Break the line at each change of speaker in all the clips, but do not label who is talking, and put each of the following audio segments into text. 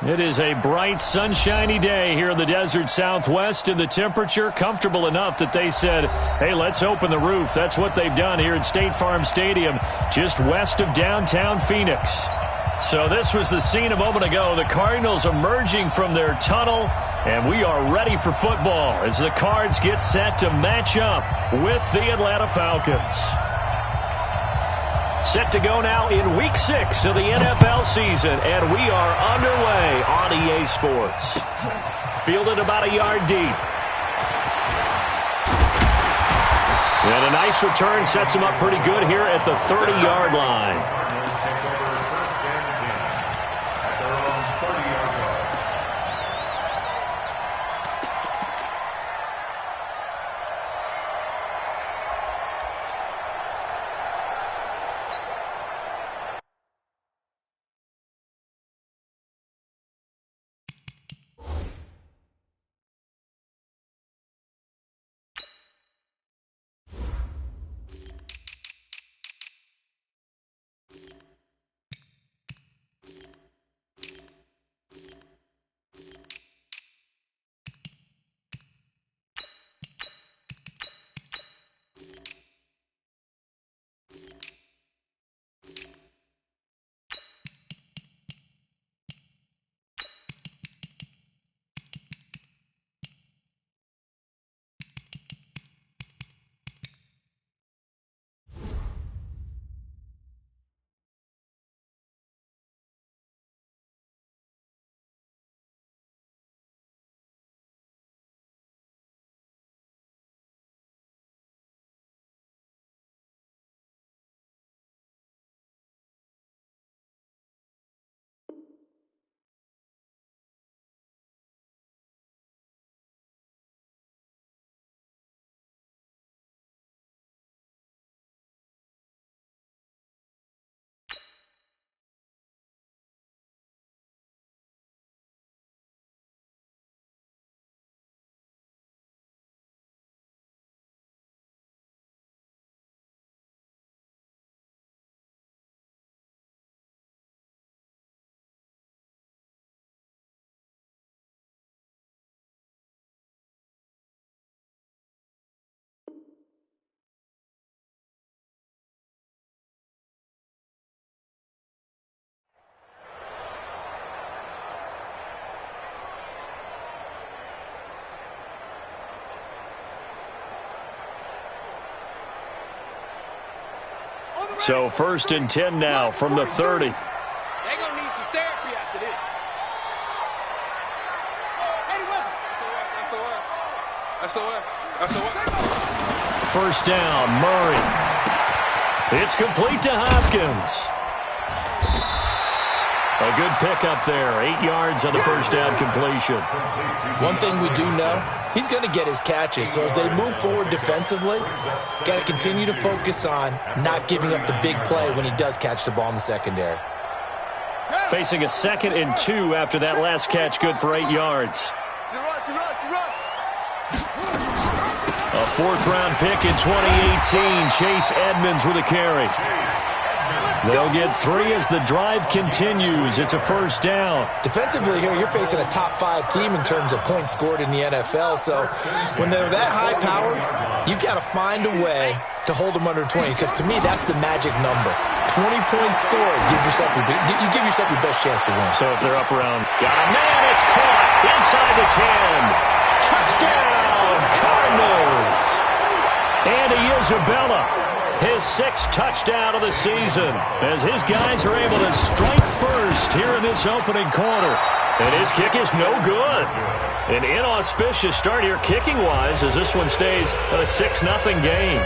It is a bright, sunshiny day here in the desert Southwest, and the temperature comfortable enough that they said, hey, let's open the roof. That's what they've done here at State Farm Stadium, just west of downtown Phoenix. So this was the scene a moment ago. The Cardinals emerging from their tunnel, and we are ready for football as the Cards get set to match up with the Atlanta Falcons. Set to go now in Week 6 of the NFL season, and we are underway on EA Sports. Fielded about a yard deep. And a nice return sets him up pretty good here at the 30-yard line. So 1st and 10 now from the 30.
They're going to need some therapy after this. SOS.
First down, Murray. It's complete to Hopkins. A good pickup there. 8 yards on the first down completion.
One thing we do know, he's going to get his catches. So as they move forward defensively, got to continue to focus on not giving up the big play when he does catch the ball in the secondary.
Facing a 2nd and 2 after that last catch, good for 8 yards. A 4th-round pick in 2018, Chase Edmonds with a carry. They'll get 3 as the drive continues. It's a first down.
Defensively here, you're facing a top 5 team in terms of points scored in the NFL. So when they're that high-powered, you've got to find a way to hold them under 20. Because to me, that's the magic number. 20 points scored, you give yourself your best chance to win.
So if they're up around, got a man, it's caught inside the 10. Touchdown, Cardinals. Andy Isabella. His 6th touchdown of the season as his guys are able to strike first here in this opening quarter. And his kick is no good. An inauspicious start here kicking-wise as this one stays at a 6-0 game.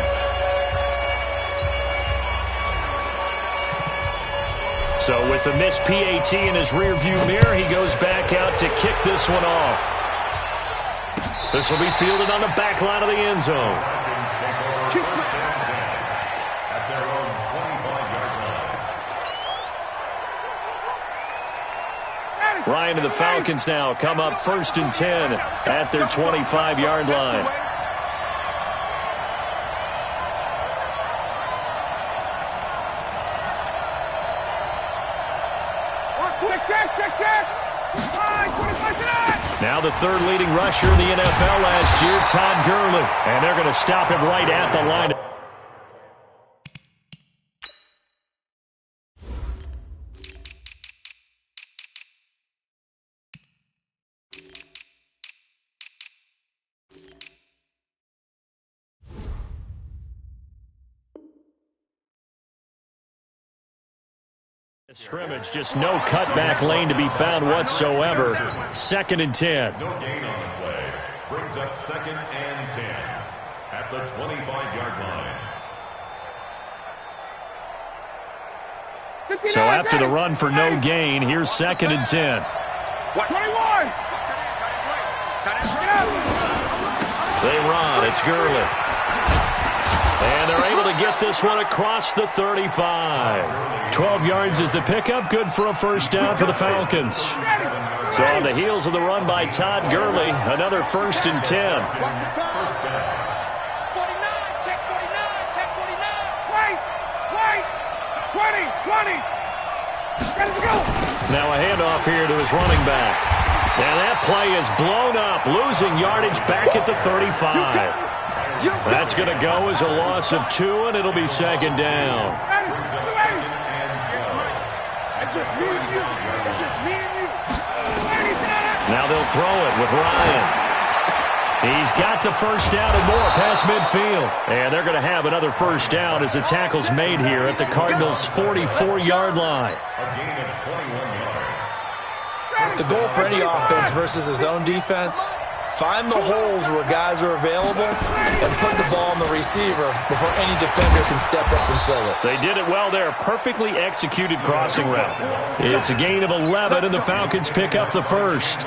So with the missed PAT in his rearview mirror, he goes back out to kick this one off. This will be fielded on the back line of the end zone. Ryan and the Falcons now come up 1st and 10 at their 25-yard line.
Check.
Now the third leading rusher in the NFL last year, Todd Gurley. And they're going to stop him right at the line. Scrimmage, just no cutback lane to be found whatsoever. 2nd and 10.
No gain on the play. Brings up 2nd and 10 at the 25-yard line.
So after the run for no gain, here's 2nd and 10.
21!
They run. It's Gurley. And they're able to get this one across the 35. 12 yards is the pickup. Good for a first down for the Falcons. So on the heels of the run by Todd Gurley, another 1st and 10.
49, check 49, check 49. Wait! 20! Ready to go!
Now a handoff here to his running back. And that play is blown up, losing yardage back at the 35. That's going to go as a loss of 2, and it'll be 2nd down.
It's just me and you. It's just me and you.
Now they'll throw it with Ryan. He's got the first down and more past midfield. And they're going to have another first down as the tackle's made here at the Cardinals' 44-yard line.
The goal for any offense versus his own defense, find the holes where guys are available and put the ball on the receiver before any defender can step up and fill it.
They did it well there. Perfectly executed crossing route. It's a gain of 11, and the Falcons pick up the first.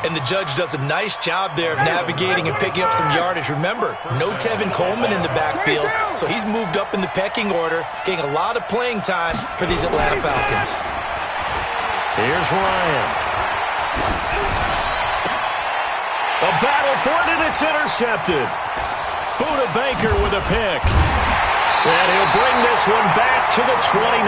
And the judge does a nice job there of navigating and picking up some yardage. Remember, no Tevin Coleman in the backfield, so he's moved up in the pecking order, getting a lot of playing time for these Atlanta Falcons.
Here's Ryan. A battle for it, and it's intercepted. Buda Baker with a pick. And he'll bring this one back to the 29.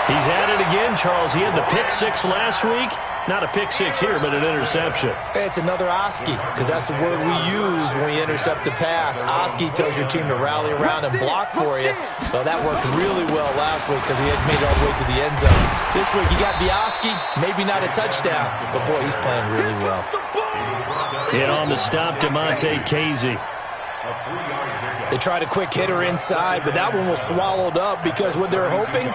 He's at it again, Charles. He had the pick 6 last week. Not a pick 6 here, but an interception.
Hey, it's another Oski, because that's the word we use when we intercept a pass. Oski tells your team to rally around and block for you. Well, that worked really well last week because he had made it all the way to the end zone. This week, he got the Oski, maybe not a touchdown, but boy, he's playing really well.
Hit on the stop, DeMonte Casey.
They tried a quick hitter inside, but that one was swallowed up because what they're hoping,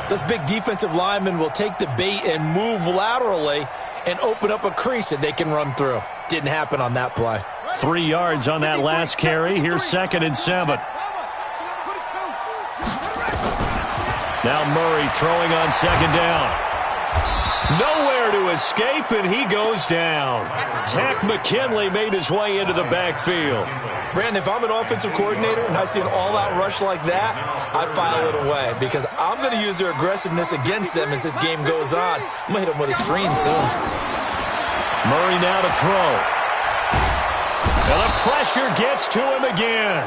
those big defensive linemen will take the bait and move laterally and open up a crease that they can run through. Didn't happen on that play.
3 yards on that last carry. Here's 2nd and 7. Now Murray throwing on 2nd down. Nowhere to escape, and he goes down. Tack McKinley made his way into the backfield.
Brandon, if I'm an offensive coordinator and I see an all-out rush like that, I file it away because I'm going to use their aggressiveness against them as this game goes on. I'm going to hit them with a screen soon.
Murray now to throw. And the pressure gets to him again.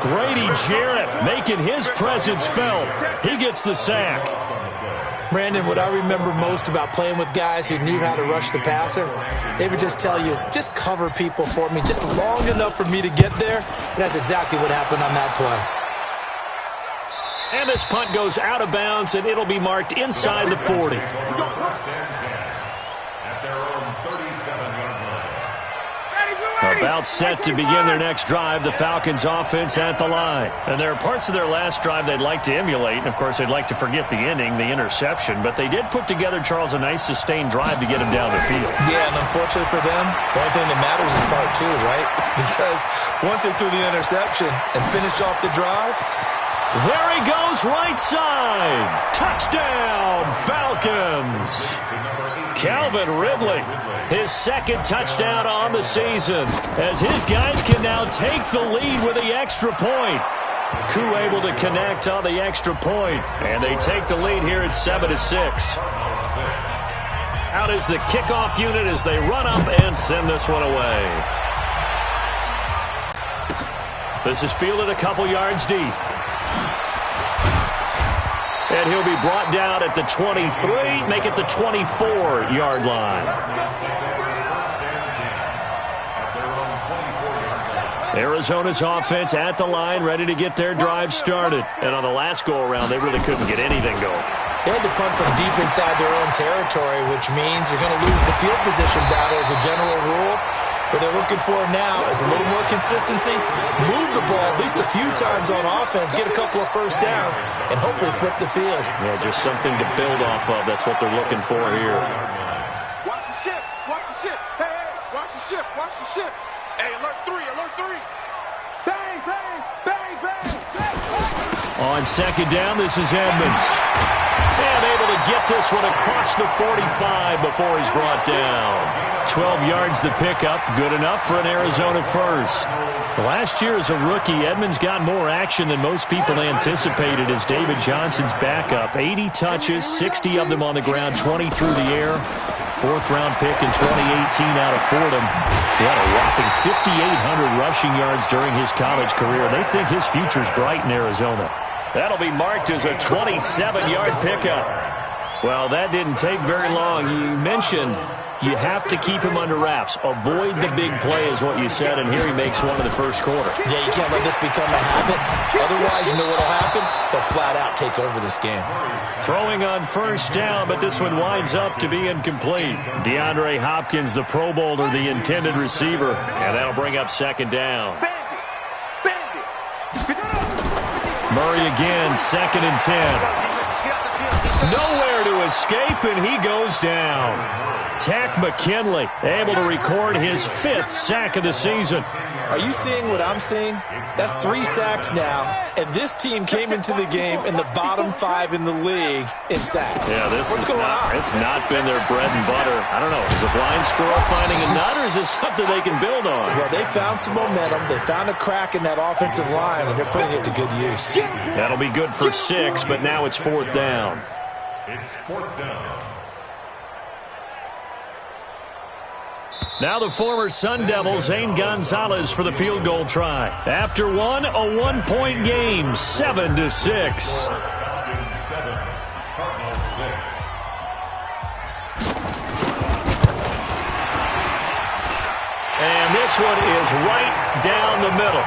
Grady Jarrett making his presence felt. He gets the sack.
Brandon, what I remember most about playing with guys who knew how to rush the passer, they would just tell you, just cover people for me, just long enough for me to get there. And that's exactly what happened on that play.
And this punt goes out of bounds, and it'll be marked inside the 40. About set to begin their next drive, the Falcons offense at the line. And there are parts of their last drive they'd like to emulate, and of course they'd like to forget the inning, the interception, but they did put together, Charles, a nice sustained drive to get him down the field.
Yeah, and unfortunately for them, the only thing that matters is part 2, right? Because once they threw the interception and finished off the drive,
there he goes, right side. Touchdown, Falcons. Calvin Ridley, his 2nd touchdown on the season, as his guys can now take the lead with the extra point. Koo able to connect on the extra point, and they take the lead here at 7-6. Out is the kickoff unit as they run up and send this one away. This is fielded a couple yards deep. And he'll be brought down at the 23, make it the 24-yard line. Arizona's offense at the line, ready to get their drive started. And on the last go-around, they really couldn't get anything going.
They had to punt from deep inside their own territory, which means you're going to lose the field position battle as a general rule. What they're looking for now is a little more consistency, move the ball at least a few times on offense, get a couple of first downs, and hopefully flip the field.
Yeah, just something to build off of. That's what they're looking for here.
Watch the ship. Watch the ship. Hey, hey, watch the ship. Watch the ship. Hey, alert 3, alert 3. Bang, bang, bang, bang.
On second down, this is Edmonds. And able to get this one across the 45 before he's brought down. 12 yards the pickup, good enough for an Arizona first. Last year as a rookie, Edmonds got more action than most people anticipated as David Johnson's backup. 80 touches, 60 of them on the ground, 20 through the air. Fourth-round pick in 2018 out of Fordham. He had a whopping 5,800 rushing yards during his college career. They think his future's bright in Arizona. That'll be marked as a 27-yard pickup. Well, that didn't take very long. You mentioned you have to keep him under wraps. Avoid the big play is what you said, and here he makes one in the first quarter.
Yeah, you can't let this become a habit. Otherwise, you know what will happen? They'll flat out take over this game.
Throwing on first down, but this one winds up to be incomplete. DeAndre Hopkins, the Pro Bowler, the intended receiver, and that'll bring up second down. Murray again, 2nd and 10. Nowhere to escape, and he goes down. Tack McKinley able to record his 5th sack of the season.
Are you seeing what I'm seeing? That's 3 sacks now, and this team came into the game in the bottom 5 in the league in sacks.
Yeah,
What's going on?
It's not been their bread and butter. I don't know. Is a blind squirrel finding a nut, or is this something they can build on?
Well, they found some momentum. They found a crack in that offensive line, and they're putting it to good use.
That'll be good for 6, but now it's 4th down.
It's 4th down.
Now the former Sun Devil, Zane Gonzalez, for the field goal try. After one, a 1-point game, 7-6. And this one is right down the middle.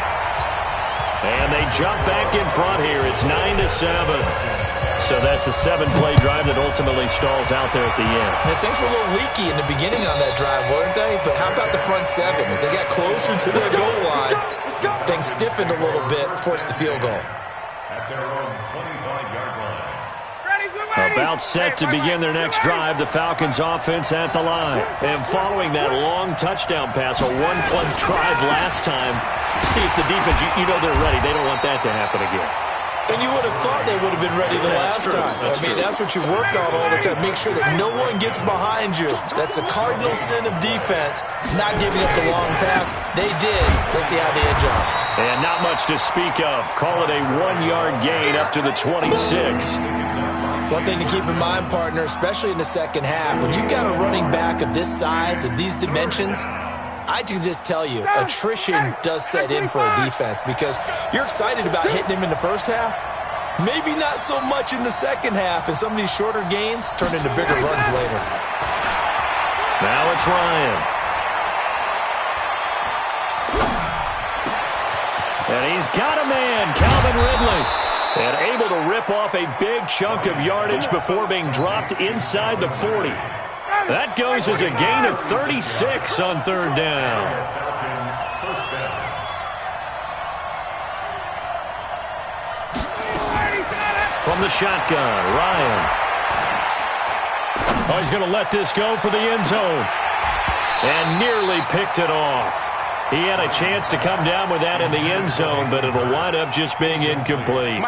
And they jump back in front here. It's 9-7. So that's a 7-play drive that ultimately stalls out there at the end.
And things were a little leaky in the beginning on that drive, weren't they? But how about the front 7? As they got closer to the goal line, things stiffened a little bit, forced the field goal.
At their own 25-yard line.
About set to begin their next drive, the Falcons offense at the line. And following that long touchdown pass, a 1-play drive last time, see if the defense, you know they're ready. They don't want that to happen again.
And you would have thought they would have been ready the last time. That's what you work on all the time. Make sure that no one gets behind you. That's the cardinal sin of defense, not giving up the long pass. They did. Let's see how they adjust.
And not much to speak of. Call it a 1-yard gain up to the 26.
One thing to keep in mind, partner, especially in the second half, when you've got a running back of this size, of these dimensions, I can just tell you, attrition does set in for a defense because you're excited about hitting him in the first half. Maybe not so much in the second half, and some of these shorter gains turn into bigger runs later.
Now it's Ryan. And he's got a man, Calvin Ridley. And able to rip off a big chunk of yardage before being dropped inside the 40. That goes as a gain of 36 on 3rd down. From the shotgun, Ryan. Oh, he's going to let this go for the end zone. And nearly picked it off. He had a chance to come down with that in the end zone, but it'll wind up just being incomplete.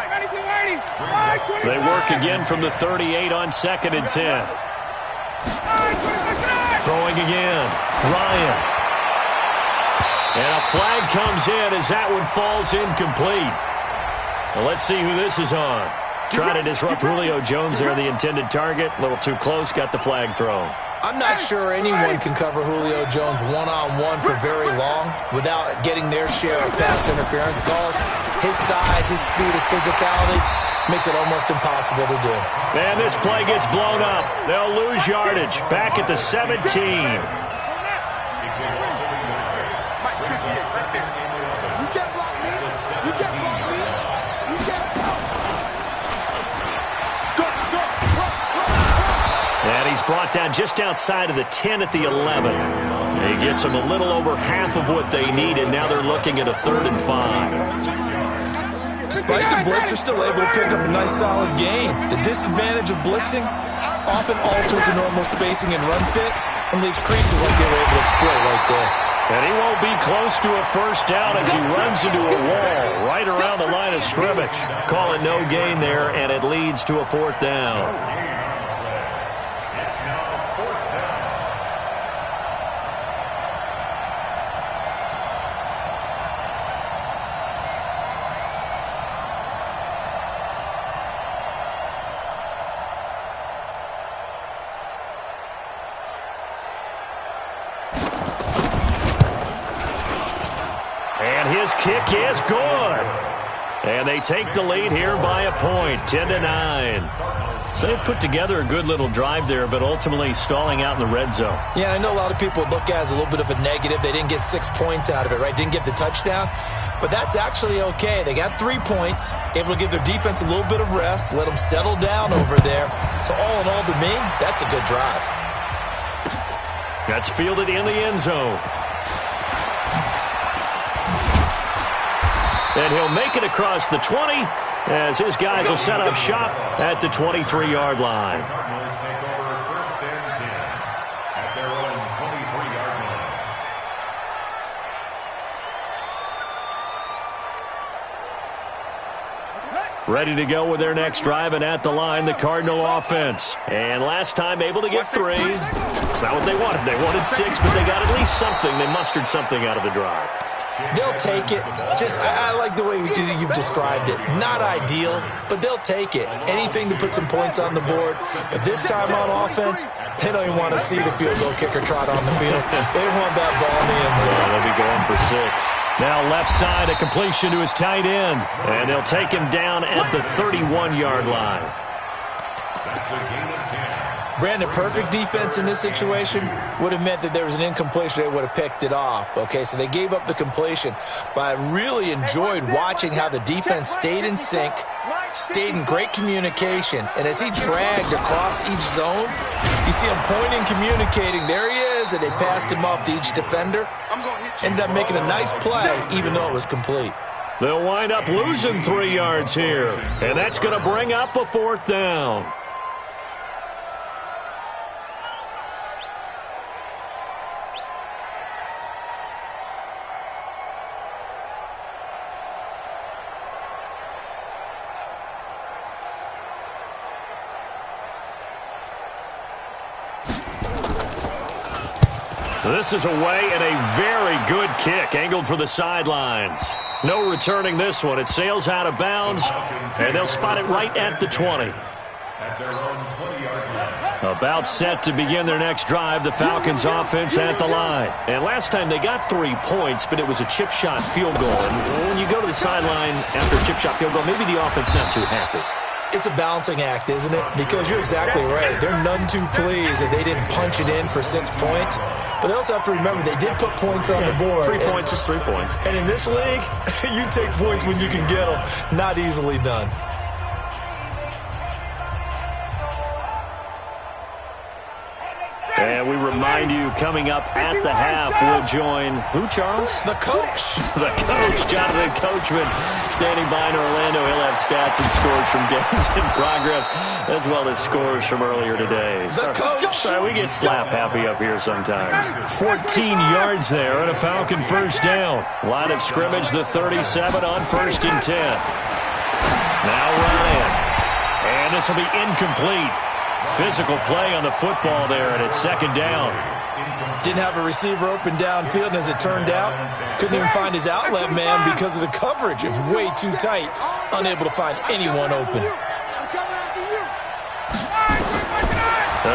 They work again from the 38 on 2nd and 10. Throwing again, Ryan. And a flag comes in as that one falls incomplete. Well, let's see who this is on. Trying to disrupt Julio Jones there, the intended target. A little too close, got the flag thrown.
I'm not sure anyone can cover Julio Jones one-on-one for very long without getting their share of pass interference calls. His size, his speed, his physicality, Makes it almost impossible to do.
And this play gets blown up. They'll lose yardage. Back at the 17. And he's brought down just outside of the 10 at the 11. He gets them a little over half of what they needed. Now they're looking at a 3rd and 5.
Despite the blitz, they're still able to pick up a nice solid gain. The disadvantage of blitzing often alters the normal spacing and run fits and leaves creases like they were able to exploit right there.
And he won't be close to a first down as he runs into a wall right around the line of scrimmage. Call it no gain there, and it leads to a 4th down. His kick is good. And they take the lead here by a point, 10-9. So they put together a good little drive there, but ultimately stalling out in the red zone.
Yeah, I know a lot of people look at it as a little bit of a negative. They didn't get 6 points out of it, right? Didn't get the touchdown. But that's actually okay. They got 3 points, able to give their defense a little bit of rest, let them settle down over there. So all in all, to me, that's a good drive.
That's fielded in the end zone. And he'll make it across the 20 as his guys will set up shop at the 23-yard line.
Cardinals take over 1st and 10 at their own 23-yard line.
Ready to go with their next drive, and at the line, the Cardinal offense. And last time able to get 3. It's not what they wanted. They wanted 6, but they got at least something. They mustered something out of the drive.
They'll take it. I like the way you've described it. Not ideal, but they'll take it. Anything to put some points on the board. But this time on offense, they don't even want to see the field goal kicker trot on the field. They want that ball in the end zone.
They'll be going for 6. Now left side, a completion to his tight end. And they'll take him down at the 31-yard line.
That's a gain of 10.
Brandon, perfect defense in this situation would have meant that there was an incompletion. They would have picked it off. Okay, so they gave up the completion. But I really enjoyed watching how the defense stayed in sync, stayed in great communication. And as he dragged across each zone, you see him pointing, communicating. There he is, and they passed him off to each defender. Ended up making a nice play, even though it was complete.
They'll wind up losing 3 yards here. And that's going to bring up a 4th down. This is away and a very good kick angled for the sidelines. No returning this one. It sails out of bounds, and they'll spot it right at the 20.
At their own 20-yard line.
About set to begin their next drive, the Falcons offense at the line. And last time they got 3 points, but it was a chip shot field goal. And when you go to the sideline after a chip shot field goal, maybe the offense not too happy.
It's a balancing act, isn't it? Because you're exactly right. They're none too pleased that they didn't punch it in for 6 points. But they also have to remember they did put points on the board.
3 points is 3 points.
And in this league, you take points when you can get them. Not easily done.
And we remind you, coming up at the half, we'll join who, Charles?
The coach.
The coach, Jonathan Coachman, standing by in Orlando. He'll have stats and scores from games in progress, as well as scores from earlier today.
The coach.
Sorry, we get slap happy up here sometimes. 14 yards there and a Falcon first down. Line of scrimmage, the 37 on 1st and 10. Now Ryan. And this will be incomplete. Physical play on the football there, and it's 2nd down.
Didn't have a receiver open downfield, and as it turned out, couldn't even find his outlet man because of the coverage. It was way too tight, unable to find anyone open.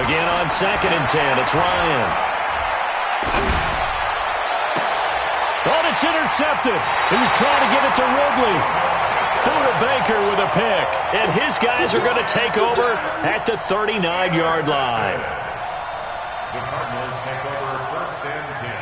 Again on 2nd and 10, it's Ryan. Oh, it's intercepted. He was trying to give it to Ridley. Buda Baker with a pick. And his guys are going to take over at the 39-yard line.
The Cardinals take over 1st and 10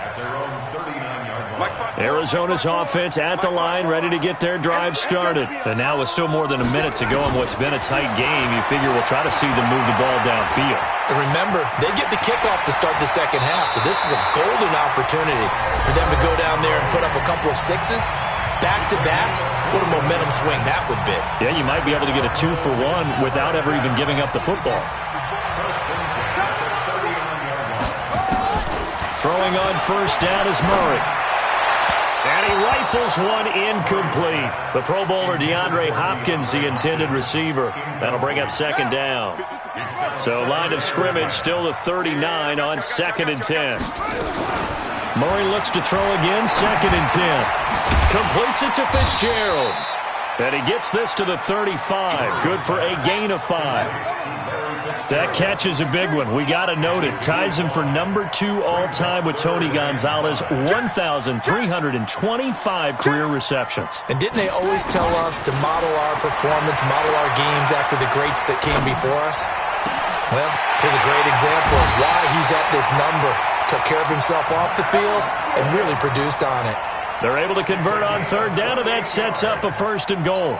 at their own 39-yard line.
Arizona's offense at the line, ready to get their drive started. And now with still more than a minute to go in what's been a tight game, you figure we'll try to see them move the ball downfield.
And remember, they get the kickoff to start the second half, so this is a golden opportunity for them to go down there and put up a couple of sixes back-to-back. What a momentum swing that would be.
Yeah, you might be able to get a 2-for-1 without ever even giving up the football. Throwing on first down is Murray. And he rifles one incomplete. The Pro Bowler DeAndre Hopkins, the intended receiver. That'll bring up second down. So line of scrimmage still the 39 on 2nd and 10. Murray looks to throw again, 2nd and 10. Completes it to Fitzgerald. And he gets this to the 35. Good for a gain of 5. That catch is a big one. We got to note it. Ties him for number 2 all-time with Tony Gonzalez, 1,325 career receptions.
And didn't they always tell us to model our performance, model our games after the greats that came before us? Well, here's a great example of why he's at this number. Took care of himself off the field and really produced on it.
They're able to convert on 3rd down, and that sets up a 1st and goal.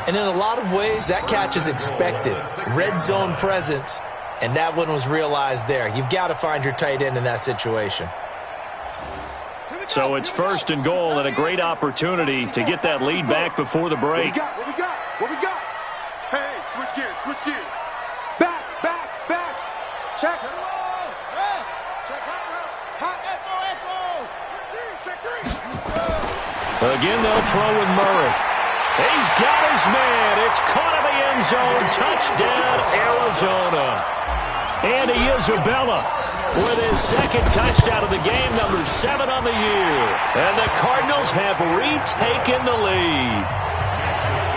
And in a lot of ways, that catch is expected. Red zone presence, and that one was realized there. You've got to find your tight end in that situation.
So it's 1st and goal, and a great opportunity to get that lead back before the break.
What we got? Hey, switch gears. Back. Check.
Again, they'll throw with Murray. He's got his man. It's caught in the end zone. Touchdown, Arizona. Andy Isabella with his 2nd touchdown of the game, number 7 on the year. And the Cardinals have retaken the lead.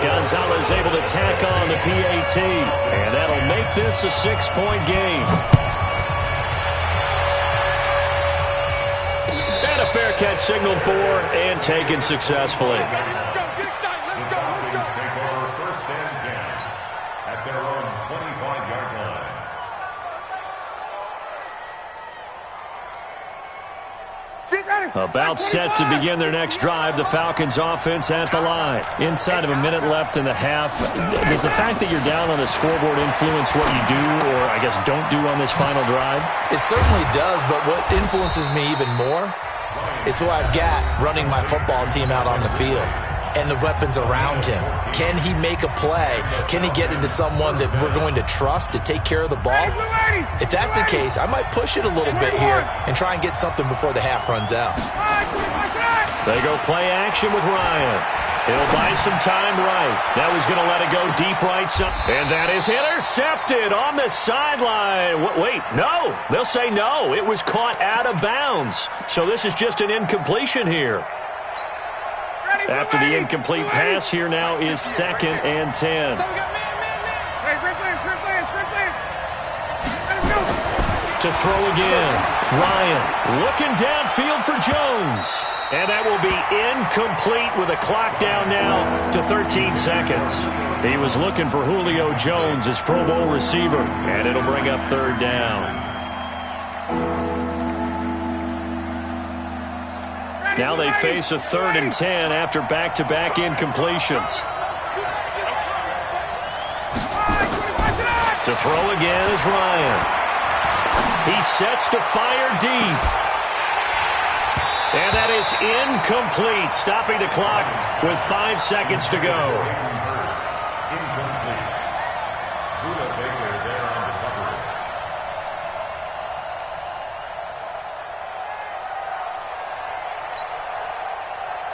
Gonzalez able to tack on the PAT, and that'll make this a 6-point game. And a fair catch signaled for and taken successfully. About set to begin their next drive, the Falcons offense at the line. Inside of a minute left in the half. Does the fact that you're down on the scoreboard influence what you do, or I guess don't do on this final drive?
It certainly does, but what influences me even more is who I've got running my football team out on the field and the weapons around him. Can he make a play? Can he get into someone that we're going to trust to take care of the ball? If that's the case, I might push it a little bit here and try and get something before the half runs out.
They go play action with Ryan. He'll buy some time right. Now he's going to let it go deep right side. And that is intercepted on the sideline. Wait, no. They'll say no. It was caught out of bounds. So this is just an incompletion here. After the incomplete pass, here now is 2nd and 10. To throw again. Ryan looking downfield for Jones. And that will be incomplete with a clock down now to 13 seconds. He was looking for Julio Jones, his Pro Bowl receiver, and it'll bring up 3rd down. Now they face a 3rd and 10 after back-to-back incompletions. To throw again is Ryan. He sets to fire deep. And that is incomplete, stopping the clock with 5 seconds to go.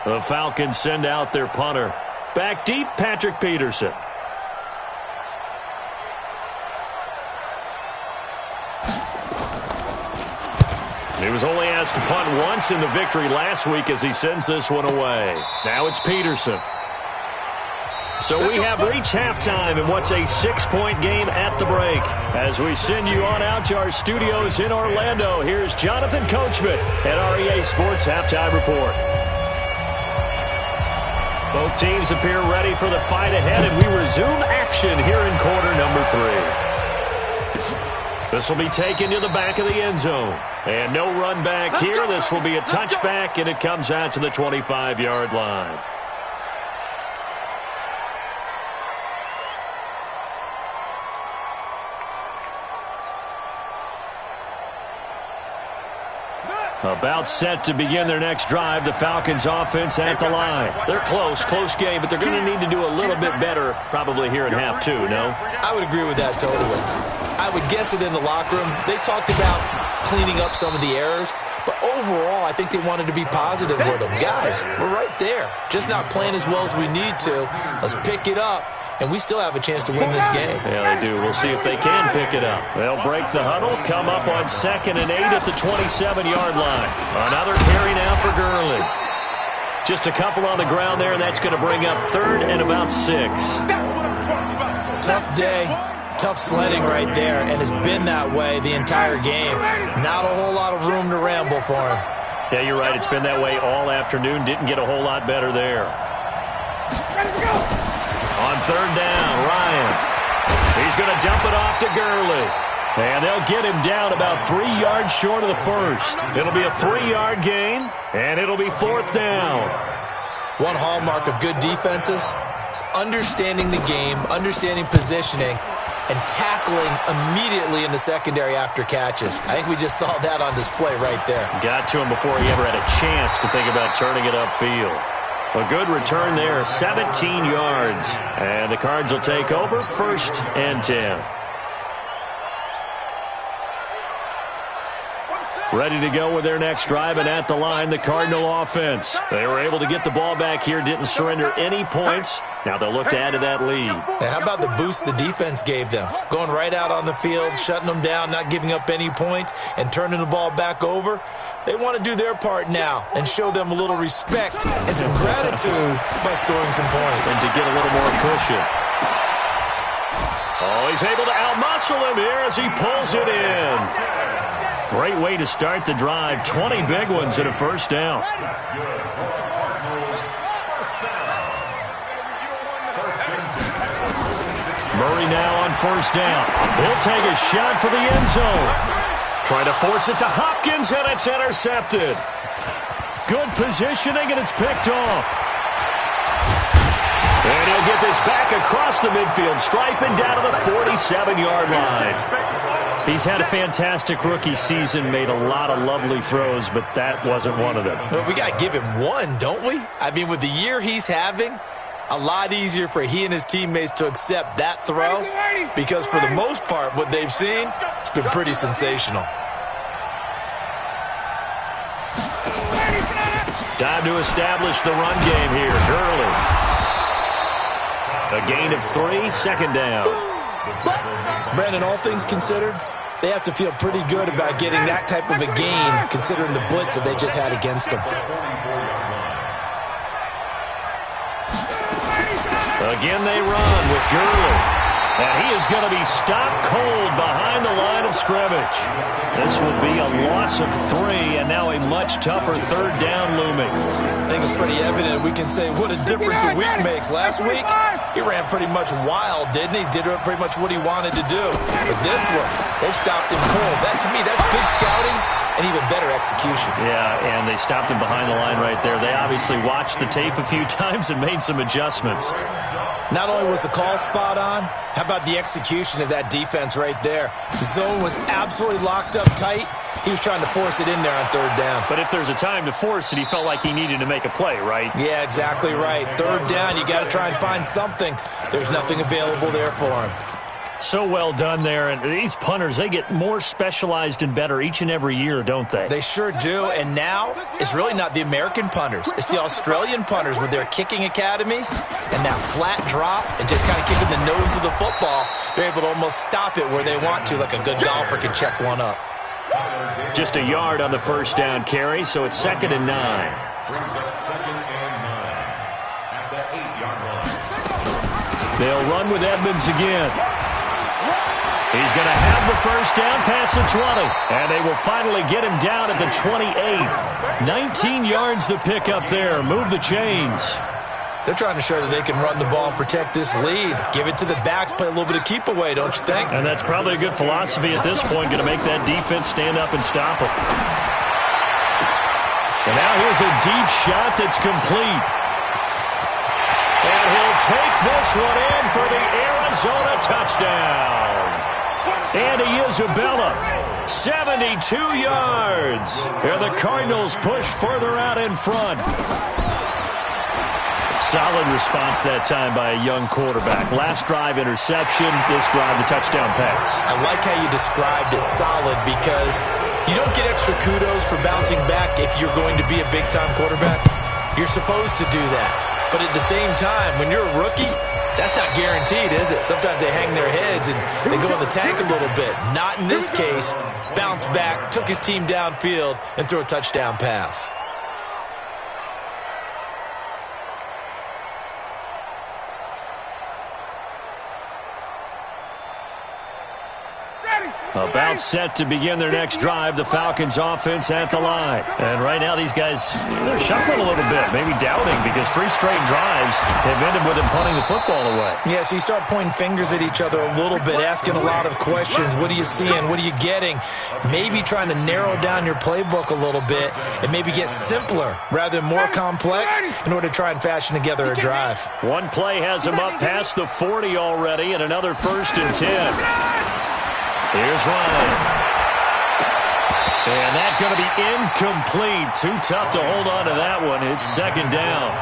The Falcons send out their punter. Back deep, Patrick Peterson. He was only asked to punt once in the victory last week as he sends this one away. Now it's Peterson. So we have reached halftime in what's a 6-point game at the break. As we send you on out to our studios in Orlando, here's Jonathan Coachman at REA Sports Halftime Report. Both teams appear ready for the fight ahead, and we resume action here in quarter number 3. This will be taken to the back of the end zone. And no run back here. This will be a touchback, and it comes out to the 25-yard line. About set to begin their next drive, the Falcons offense at the line. They're close game, but they're going to need to do a little bit better probably here in half 2, no?
I would agree with that totally. I would guess it in the locker room. They talked about cleaning up some of the errors, but overall, I think they wanted to be positive with them. Guys, we're right there. Just not playing as well as we need to. Let's pick it up, and we still have a chance to win this game.
Yeah, they do. We'll see if they can pick it up. They'll break the huddle, come up on 2nd and 8 at the 27-yard line. Another carry now for Gurley. Just a couple on the ground there, and that's going to bring up 3rd and about 6.
Tough day. Tough sledding right there, and it's been that way the entire game. Not a whole lot of room to ramble for him.
Yeah, you're right. It's been that way all afternoon. Didn't get a whole lot better there. On 3rd down, Ryan. He's going to dump it off to Gurley. And they'll get him down about 3 yards short of the first. It'll be a 3-yard gain, and it'll be 4th down.
One hallmark of good defenses is understanding the game, understanding positioning, and tackling immediately in the secondary after catches. I think we just saw that on display right there.
Got to him before he ever had a chance to think about turning it upfield. A good return there, 17 yards. And the Cards will take over, 1st and 10. Ready to go with their next drive, and at the line, the Cardinal offense. They were able to get the ball back here, didn't surrender any points. Now they'll look to add to that lead.
Hey, how about the boost the defense gave them? Going right out on the field, shutting them down, not giving up any points, and turning the ball back over. They want to do their part now and show them a little respect and some gratitude by scoring some points.
And to get a little more cushion. Oh, he's able to outmuscle him here as he pulls it in. Great way to start the drive. 20 big ones and a 1st down. Murray now on 1st down. He'll take a shot for the end zone. Trying to force it to Hopkins, and it's intercepted. Good positioning, and it's picked off. And he'll get this back across the midfield stripe and down to the 47-yard line. He's had a fantastic rookie season, made a lot of lovely throws, but that wasn't one of them.
Well, we got to give him one, don't we? I mean, with the year he's having, a lot easier for he and his teammates to accept that throw, because for the most part, what they've seen, it's been pretty sensational.
Time to establish the run game here. Gurley. A gain of 3, 2nd down.
Brandon, all things considered, they have to feel pretty good about getting that type of a gain, considering the blitz that they just had against them.
Again they run with Gurley. And he is going to be stopped cold behind the line of scrimmage. This will be a loss of 3, and now a much tougher 3rd down looming.
I think it's pretty evident. We can say what a difference a week makes. Last week, he ran pretty much wild, didn't he? Did pretty much what he wanted to do. But this one, they've stopped him cold. That, to me, that's good scouting and even better execution.
Yeah, and they stopped him behind the line right there. They obviously watched the tape a few times and made some adjustments.
Not only was the call spot on, how about the execution of that defense right there? The zone was absolutely locked up tight. He was trying to force it in there on 3rd down.
But if there's a time to force it, he felt like he needed to make a play, right?
Yeah, exactly right. 3rd down, you got to try and find something. There's nothing available there for him.
So well done there. And these punters, they get more specialized and better each and every year, don't they?
They sure do. And now, it's really not the American punters. It's the Australian punters with their kicking academies and that flat drop and just kind of kicking the nose of the football. They're able to almost stop it where they want to, like a good golfer can check one up.
Just a yard on the 1st down carry, so it's 2nd and 9.
Brings up 2nd and 9 at the 8-yard line.
They'll run with Edmonds again. He's going to have the 1st down past the 20. And they will finally get him down at the 28. 19 yards the pick up there. Move the chains.
They're trying to show that they can run the ball and protect this lead. Give it to the backs, play a little bit of keep away, don't you think?
And that's probably a good philosophy at this point, going to make that defense stand up and stop them. And now here's a deep shot that's complete. And he'll take this one in for the Arizona touchdown. Andy Isabella, 72 yards. And the Cardinals push further out in front. Solid response that time by a young quarterback. Last drive, interception. This drive, the touchdown pass.
I like how you described it, solid, because you don't get extra kudos for bouncing back if you're going to be a big-time quarterback. You're supposed to do that. But at the same time, when you're a rookie, that's not guaranteed, is it? Sometimes they hang their heads and they go in the tank a little bit. Not in this case. Bounced back, took his team downfield, and threw a touchdown pass.
About set to begin their next drive, the Falcons offense at the line. And right now these guys, they're shuffling a little bit, maybe doubting, because 3 straight drives have ended with them punting the football away.
Yeah, so you start pointing fingers at each other a little bit, asking a lot of questions. What are you seeing? What are you getting? Maybe trying to narrow down your playbook a little bit and maybe get simpler rather than more complex in order to try and fashion together a drive.
One play has them up past the 40 already, and another 1st and 10. Here's Ryan. And that's going to be incomplete. Too tough to hold on to that one. It's 2nd down.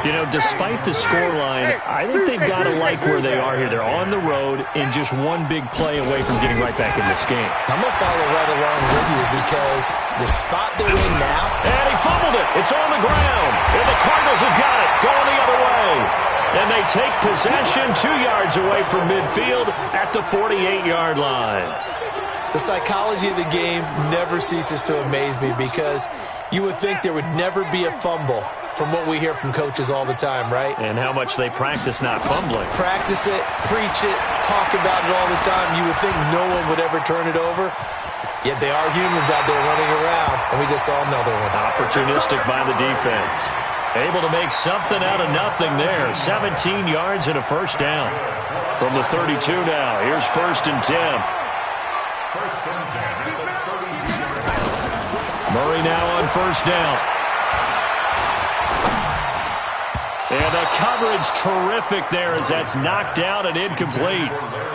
You know, despite the scoreline, I think they've got to like where they are here. They're on the road and just one big play away from getting right back in this game.
I'm going to follow right along with you because the spot they're in now.
And he fumbled it. It's on the ground. And the Cardinals have got it. Going the other way. And they take possession 2 yards away from midfield at the 48-yard line.
The psychology of the game never ceases to amaze me because you would think there would never be a fumble from what we hear from coaches all the time, right?
And how much they practice not fumbling.
Practice it, preach it, talk about it all the time. You would think no one would ever turn it over. Yet they are humans out there running around, and we just saw another one.
Opportunistic by the defense. Able to make something out of nothing there. 17 yards and a 1st down. From the 32 now. Here's 1st and 10.
1st and 10.
Murray now on 1st down. And the coverage terrific there as that's knocked out and incomplete.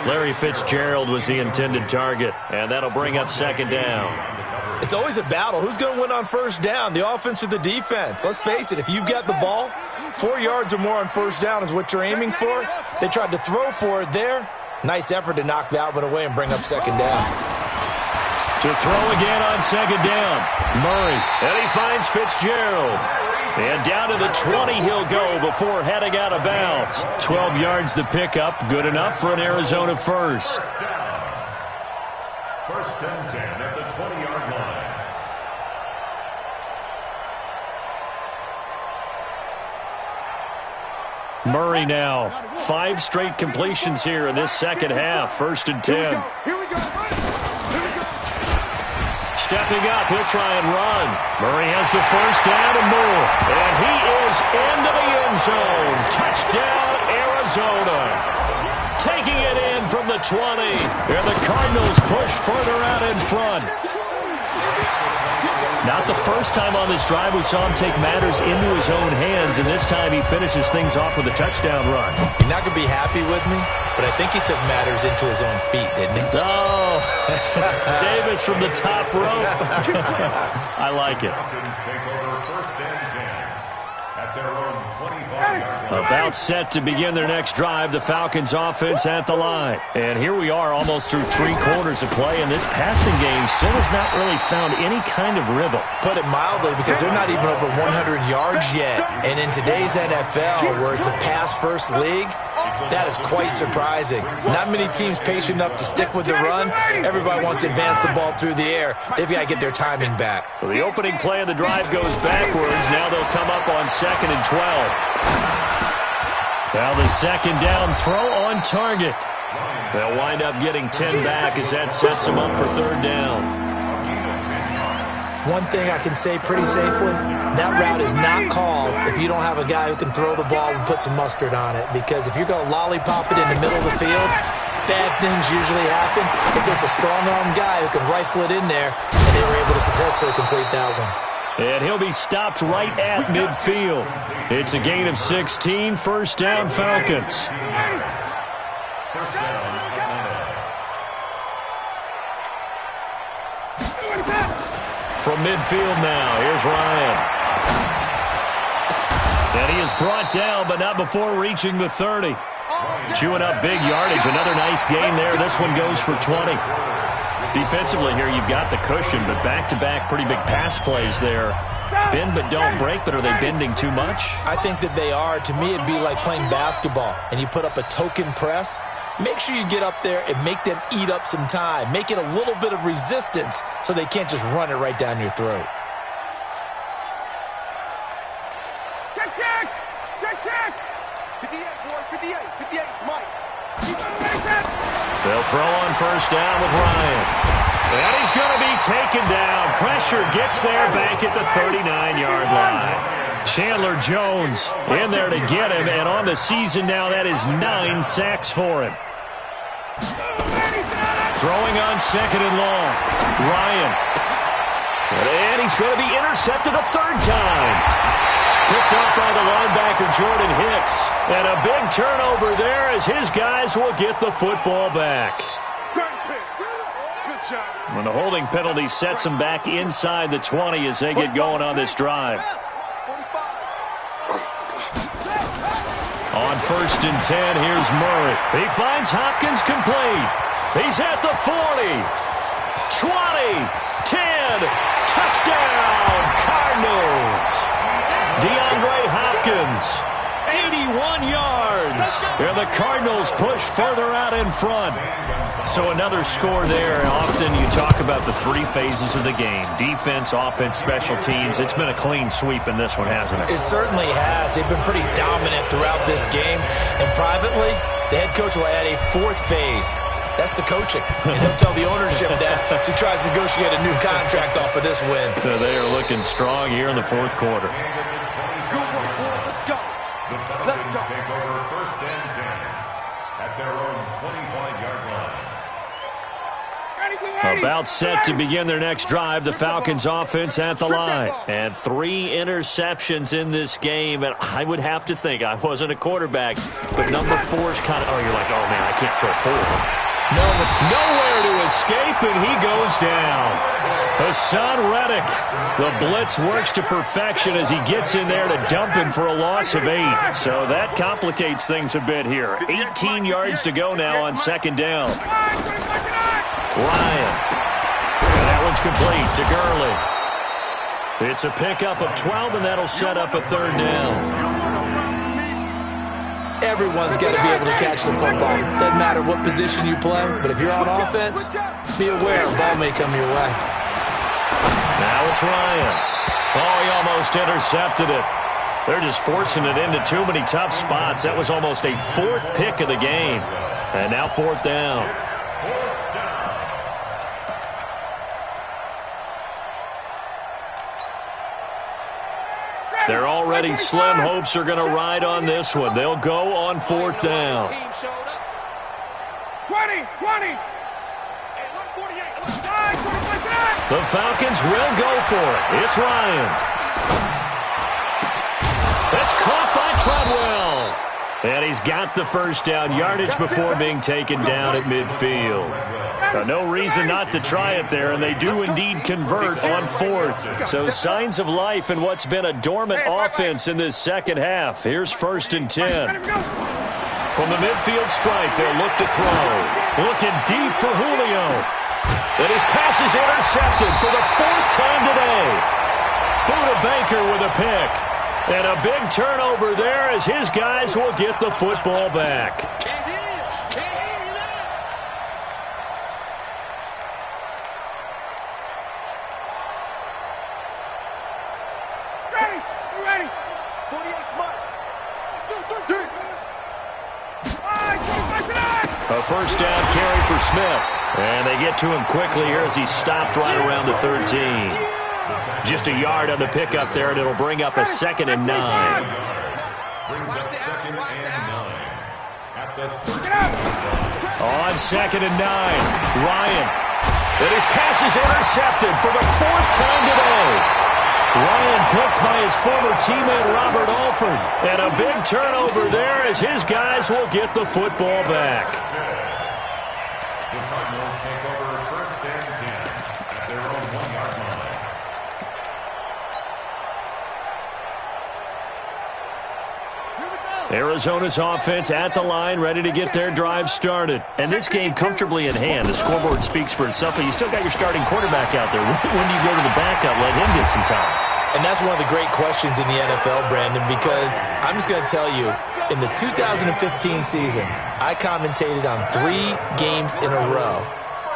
Larry Fitzgerald was the intended target. And that'll bring up 2nd down.
It's always a battle. Who's going to win on 1st down, the offense or the defense? Let's face it, if you've got the ball, 4 yards or more on 1st down is what you're aiming for. They tried to throw for it there. Nice effort to knock that one away and bring up 2nd down.
To throw again on 2nd down. Murray. And he finds Fitzgerald. And down to the 20 he'll go before heading out of bounds. 12 yards to pick up. Good enough for an Arizona 1st.
1st and 10 at the 20-yard line.
Murray now. 5 straight completions here in this 2nd half. 1st and 10.
Here we go.
Stepping up, he'll try and run. Murray has the 1st down and more. And he is into the end zone. Touchdown, Arizona. Taking it in from the 20. And the Cardinals push further out in front. Not the first time on this drive we saw him take matters into his own hands, and this time he finishes things off with a touchdown run.
You're not going to be happy with me, but I think he took matters into his own feet, didn't he?
Oh, Davis from the top rope. I like it.
Falcons take over 1st and 10 at their own 25-yard line.
About set to begin their next drive, the Falcons offense at the line. And here we are almost through 3 quarters of play, and this passing game still has not really found any kind of rhythm.
Put it mildly, because they're not even over 100 yards yet. And in today's NFL, where it's a pass-first league, that is quite surprising. Not many teams patient enough to stick with the run. Everybody wants to advance the ball through the air. They've got to get their timing back.
So the opening play of the drive goes backwards. Now they'll come up on 2nd and 12. Now the 2nd down throw on target. They'll wind up getting 10 back as that sets them up for 3rd down.
One thing I can say pretty safely, that route is not called if you don't have a guy who can throw the ball and put some mustard on it. Because if you're going to lollipop it in the middle of the field, bad things usually happen. It takes a strong-arm guy who can rifle it in there, and they were able to successfully complete that one.
And he'll be stopped right at midfield. It's a gain of 16, first down Falcons.
First down,
From midfield now, here's Ryan. And he is brought down, but not before reaching the 30. Chewing up big yardage. Another nice gain there. This one goes for 20. Defensively here, you've got the cushion, but back-to-back pretty big pass plays there. Bend but don't break, but are they bending too much?
I think that they are. To me, it'd be like playing basketball, and you put up a token press. Make sure you get up there and make them eat up some time. Make it a little bit of resistance so they can't just run it right down your throat.
Check. 58, boys. 58, Mike.
They'll throw on first down with Ryan. And he's going to be taken down. Pressure gets there back at the 39-yard line. Chandler Jones in there to get him, and on the season now, that is 9 sacks for him. Throwing on second and long. Ryan. And he's going to be intercepted a third time. Picked up by the linebacker, Jordan Hicks. And a big turnover there as his guys will get the football back.
Good job.
When the holding penalty sets them back inside the 20 as they get going on this drive. On first and 10, here's Murray. He finds Hopkins complete. He's at the 40, 20, 10, touchdown, Cardinals. DeAndre Hopkins, 81 yards. And the Cardinals push further out in front. So another score there. Often you talk about the three phases of the game. Defense, offense, special teams. It's been a clean sweep in this one, hasn't it?
It certainly has. They've been pretty dominant throughout this game. And privately, the head coach will add a fourth phase. That's the coaching. And he'll tell the ownership that as he tries to negotiate a new contract off of this win.
So they are looking strong here in the fourth quarter.
Good work, boys. Let's go.
the Falcons take over first and 10 at their own 25-yard line.
About set to begin their next drive. The Falcons offense at the line. And 3 interceptions in this game. And I would have to think, I wasn't a quarterback, but number 4's kind of, you're like, oh, man, I can't throw 4. Nowhere to escape, and he goes down. Hassan Reddick. The blitz works to perfection as he gets in there to dump him for a loss of 8. So that complicates things a bit here. 18 yards to go now on second down. Ryan. And that one's complete to Gurley. It's a pickup of 12, and that'll set up a third down.
Everyone's got to be able to catch the football. Doesn't matter what position you play, but if you're on offense, be aware a ball may come your way.
Now it's Ryan. Oh, he almost intercepted it. They're just forcing it into too many tough spots. That was almost a 4th pick of the game. And now 4th down. They're already slim hopes are going to ride on this one. They'll go on 4th down.
20.
The Falcons will go for it. It's Ryan. That's caught by Treadwell. And he's got the first down yardage before being taken down at midfield. No reason not to try it there, and they do indeed convert on 4th. So signs of life in what's been a dormant offense in this second half. Here's first and 10. From the midfield stripe, they'll look to throw. Looking deep for Julio. And his pass is intercepted for the 4th time today. Buda Baker with a pick. And a big turnover there as his guys will get the football back. A first down carry for Smith. And they get to him quickly here as he stopped right around the 13. Just a yard on the pickup there, and it'll bring up a 2nd and 9.
Brings up 2nd and 9 at the 13.
On 2nd and 9, Ryan. And his pass is intercepted for the 4th time today. Ryan picked by his former teammate Robert Alford. And a big turnover there as his guys will get the football back.
The Cardinals take over 1st and 10 at their own 1-yard line.
Arizona's offense at the line, ready to get their drive started. And this game comfortably in hand. The scoreboard speaks for itself, but you still got your starting quarterback out there. When do you go to the backup, let him get some time?
And that's one of the great questions in the NFL, Brandon, because I'm just going to tell you, in the 2015 season, I commentated on 3 games in a row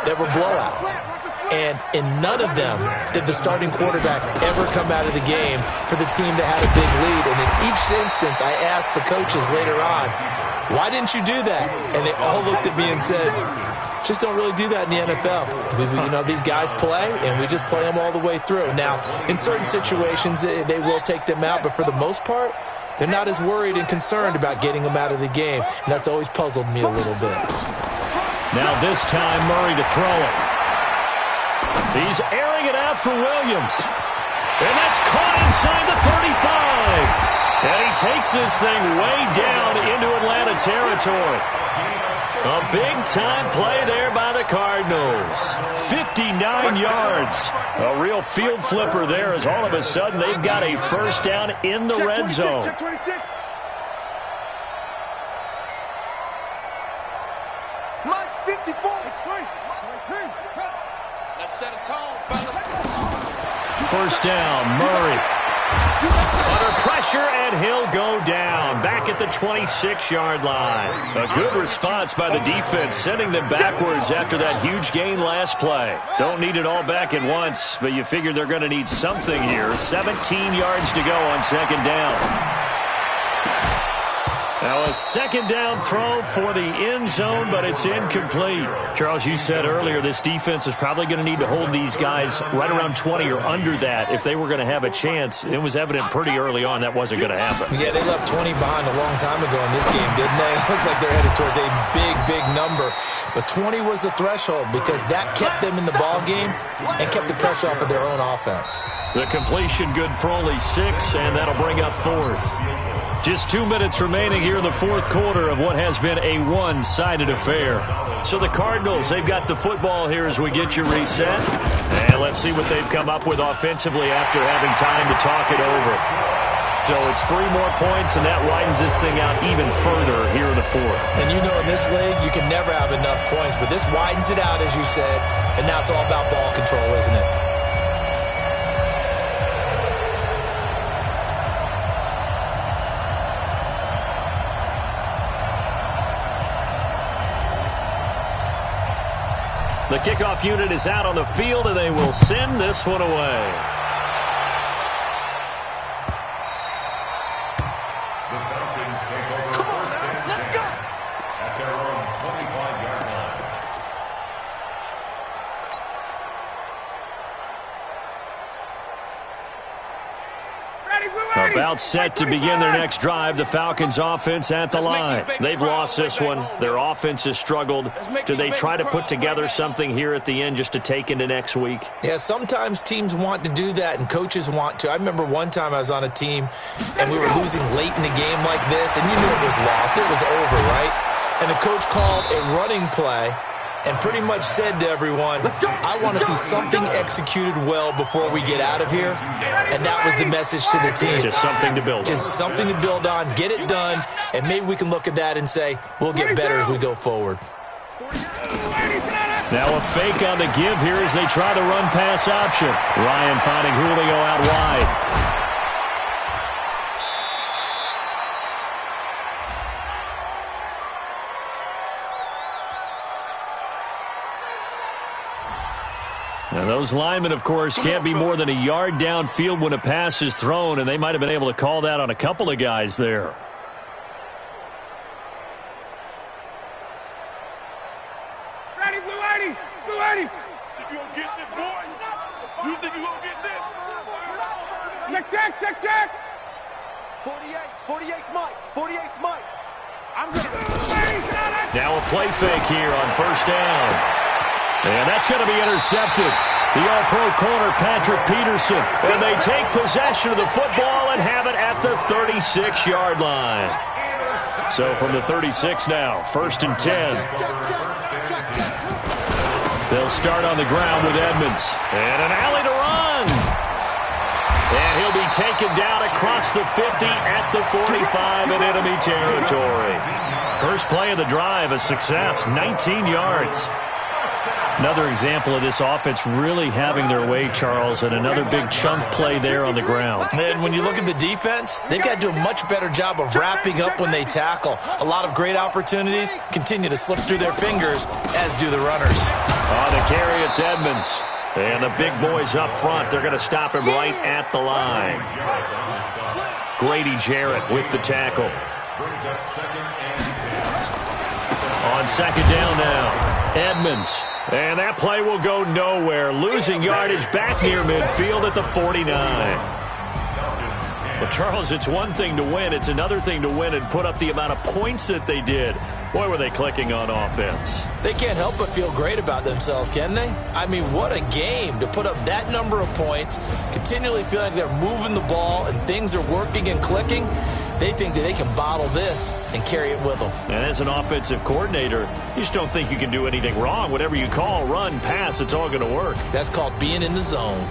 that were blowouts. And in none of them did the starting quarterback ever come out of the game for the team that had a big lead. And in each instance, I asked the coaches later on, why didn't you do that? And they all looked at me and said, just don't really do that in the NFL. These guys play, and we just play them all the way through. Now, in certain situations, they will take them out, but for the most part, they're not as worried and concerned about getting them out of the game. And that's always puzzled me a little bit.
Now this time, Murray to throw it. He's airing it out for Williams. And that's caught inside the 35. And he takes this thing way down into Atlanta territory. A big-time play there by the Cardinals. 59 yards. A real field flipper there as all of a sudden they've got a first down in the red zone.
Check 26. Mike's 54. Let's set a tone, fella.
First down, Murray. Under pressure, and he'll go down. Back at the 26-yard line. A good response by the defense, sending them backwards after that huge gain last play. Don't need it all back at once, but you figure they're going to need something here. 17 yards to go on 2nd down. Now a 2nd down throw for the end zone, but it's incomplete. Charles, you said earlier this defense is probably going to need to hold these guys right around 20 or under that if they were going to have a chance. It was evident pretty early on that wasn't going to happen.
Yeah, they left 20 behind a long time ago in this game, didn't they? It looks like they're headed towards a big, big number. But 20 was the threshold because that kept them in the ball game and kept the pressure off of their own offense.
The completion good for only 6, and that'll bring up 4th. Just 2 minutes remaining here in the 4th quarter of what has been a one-sided affair. So the Cardinals, they've got the football here as we get you reset. And let's see what they've come up with offensively after having time to talk it over. So it's 3 more points, and that widens this thing out even further here in the 4th.
And you know in this league, you can never have enough points, but this widens it out, as you said, and now it's all about ball control, isn't it?
The kickoff unit is out on the field, and they will send this one away.
The Falcons take over 1st and 10 at their own 25-yard line.
About set to begin their next drive, the Falcons offense at the line. They've lost this one. Their offense has struggled. Do they try to put together something here at the end just to take into next week?
Yeah, sometimes teams want to do that and coaches want to. I remember one time I was on a team and we were losing late in the game like this, and you knew it was lost. It was over, right? And the coach called a running play and pretty much said to everyone, I want to see something executed well before we get out of here. And that was the message to the team.
Just something to build on.
Just something to build on, get it done, and maybe we can look at that and say, we'll get better as we go forward.
Now a fake on the give here as they try the run-pass option. Ryan finding Julio out wide. Now those linemen, of course, can't be more than a yard downfield when a pass is thrown, and they might have been able to call that on a couple of guys there.
Ready, Blue 80! Blue 80! Think you gonna get this, boy? You think you gonna get this? Check. 48's Mike. 48's Mike.
Now a play fake here on first down. And that's going to be intercepted. The All-Pro corner, Patrick Peterson. And they take possession of the football and have it at the 36-yard line. So from the 36 now, first and 10. They'll start on the ground with Edmonds. And an alley to run. And he'll be taken down across the 50 at the 45 in enemy territory. First play of the drive, a success, 19 yards. Another example of this offense really having their way, Charles, and another big chunk play there on the ground.
And when you look at the defense, they've got to do a much better job of wrapping up when they tackle. A lot of great opportunities continue to slip through their fingers, as do the runners.
On the carry, it's Edmonds. And the big boys up front, they're going to stop him right at the line. Grady Jarrett with the tackle. On second down now, Edmonds. And that play will go nowhere. Losing yardage back near midfield at the 49. Well, Charles, it's one thing to win. It's another thing to win and put up the amount of points that they did. Boy, were they clicking on offense.
They can't help but feel great about themselves, can they? I mean, what a game to put up that number of points, continually feel like they're moving the ball and things are working and clicking. They think that they can bottle this and carry it with them.
And as an offensive coordinator, you just don't think you can do anything wrong. Whatever you call, run, pass, it's all going to work.
That's called being in the zone.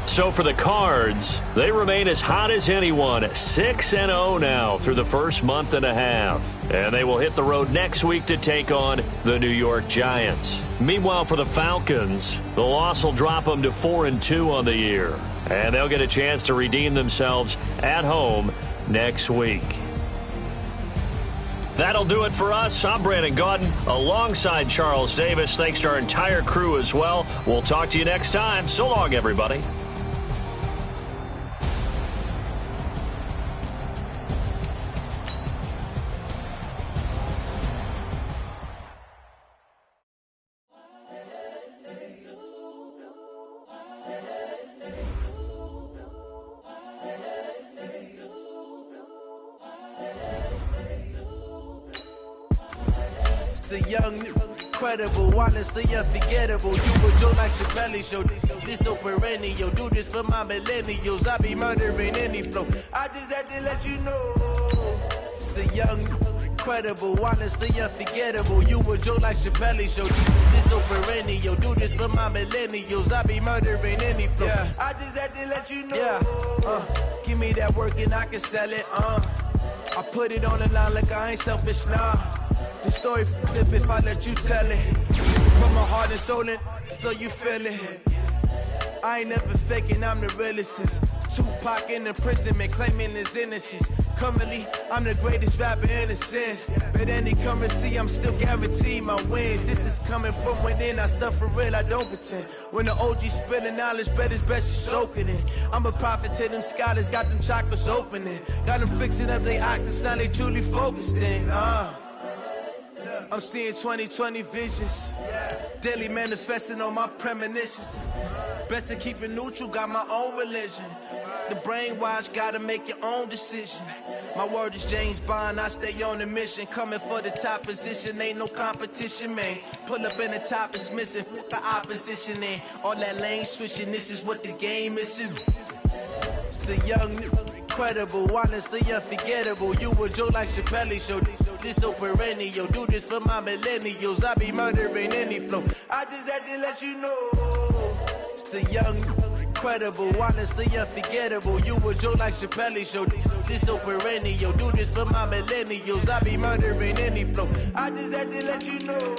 So for the Cards, they remain as hot as anyone, 6-0 now through the first month and a half. And they will hit the road next week to take on the New York Giants. Meanwhile, for the Falcons, the loss will drop them to 4-2 on the year. And they'll get a chance to redeem themselves at home next week. That'll do it for us. I'm Brandon Gaudin alongside Charles Davis. Thanks to our entire crew as well. We'll talk to you next time. So long, everybody.
The young, incredible, honestly unforgettable. You were Joe like your belly show. This so perennial. Do this for my millennials. I be murdering any flow. I just had to let you know. It's the young, incredible, honestly unforgettable. You were Joe like your belly show. This so perennial. Do this for my millennials. I be murdering any flow. Yeah. I just had to let you know. Yeah. Give me that work and I can sell it. I put it on the line like I ain't selfish, nah. The story flip if I let you tell it. From my heart and soul and so you feel it. I ain't never faking, I'm the realest since Tupac in imprisonment, claiming his innocence. Currently, I'm the greatest rapper in a sense. But any currency, I'm still guaranteed my wins. This is coming from within, I stuff for real, I don't pretend. When the OG spilling knowledge, bet it's best you soak it in. I'm a prophet to them scholars, got them chakras opening. Got them fixing up they octaves, now they truly focused in. I'm seeing 2020 visions. Daily manifesting on my premonitions. Best to keep it neutral, got my own religion. The brainwash, gotta make your own decision. My word is James Bond, I stay on the mission. Coming for the top position, ain't no competition, man. Pull up in the top, it's missing, the opposition in. All that lane switching, this is what the game is. It's the young, incredible, honestly unforgettable. You were Joe like your belly show. This so perennial. Do this for my millennials. I be murdering any flow. I just had to let you know. It's the young, incredible, honestly unforgettable. You were Joe like your belly show. This so perennial. Do this for my millennials. I be murdering any flow. I just had to let you know.